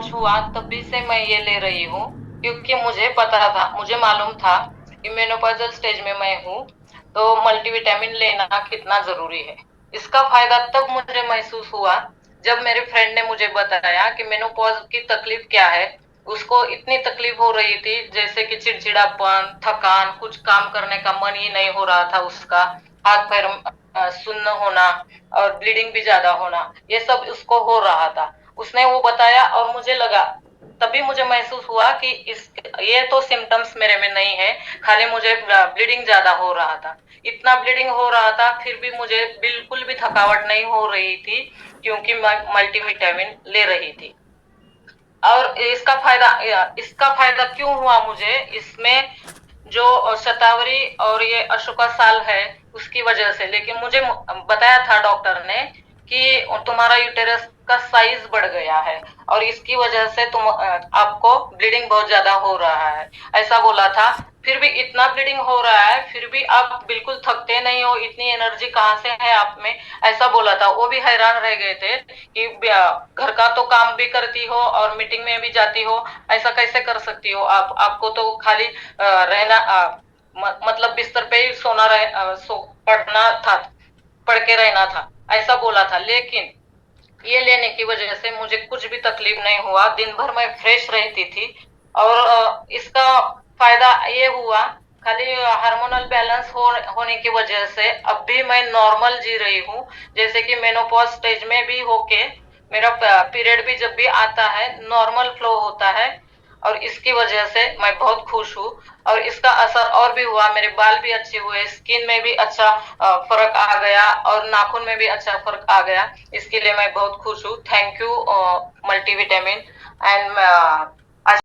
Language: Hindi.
लॉन्च हुआ तभी से मैं ये ले रही हूँ, क्योंकि मुझे पता था, मुझे मालूम था कि मेनोपॉजल स्टेज में मैं हूँ, तो मल्टीविटामिन लेना कितना जरूरी है। इसका फायदा तब मुझे महसूस हुआ जब मेरे फ्रेंड ने मुझे बताया कि मेनोपॉज की तकलीफ क्या है। उसको इतनी तकलीफ हो रही थी, जैसे कि चिड़चिड़ापन, थकान, कुछ काम करने का मन ही नहीं हो रहा था उसका, हाथ पैर सुन्न होना और ब्लीडिंग भी ज्यादा होना, ये सब उसको हो रहा था। उसने वो बताया और मुझे लगा, तभी मुझे महसूस हुआ कि इस ये तो सिम्टम्स मेरे में नहीं है, खाली मुझे ब्लीडिंग ज्यादा हो रहा था। इतना ब्लीडिंग हो रहा था फिर भी मुझे बिल्कुल भी थकावट नहीं हो रही थी, क्योंकि मैं मल्टीविटामिन ले रही थी। और इसका फायदा क्यों हुआ मुझे, इसमें जो शतावरी और ये अशोका साल है उसकी वजह से। लेकिन मुझे बताया था डॉक्टर ने कि तुम्हारा यूटेरस का साइज बढ़ गया है और इसकी वजह से आपको ब्लीडिंग बहुत ज्यादा हो रहा है, ऐसा बोला था। फिर भी इतना ब्लीडिंग हो रहा है, फिर भी आप बिल्कुल थकते नहीं हो, इतनी एनर्जी कहाँ से है आप में, ऐसा बोला था। वो भी हैरान रह गए थे कि घर का तो काम भी करती हो और मीटिंग में भी जाती हो, ऐसा कैसे कर सकती हो आप, आपको तो खाली रहना मतलब बिस्तर पे ही पढ़ना था, पढ़ के रहना था, ऐसा बोला था। लेकिन ये लेने की वजह से मुझे कुछ भी तकलीफ नहीं हुआ, दिन भर मैं फ्रेश रहती थी। और इसका फायदा ये हुआ, खाली हार्मोनल बैलेंस होने की वजह से अब भी मैं नॉर्मल जी रही हूँ। जैसे कि मेनोपॉज स्टेज में भी होके मेरा पीरियड भी जब भी आता है नॉर्मल फ्लो होता है, और इसकी वजह से मैं बहुत खुश हूँ। और इसका असर और भी हुआ, मेरे बाल भी अच्छे हुए, स्किन में भी अच्छा फर्क आ गया और नाखून में भी अच्छा फर्क आ गया। इसके लिए मैं बहुत खुश हूँ। Thank you multivitamin and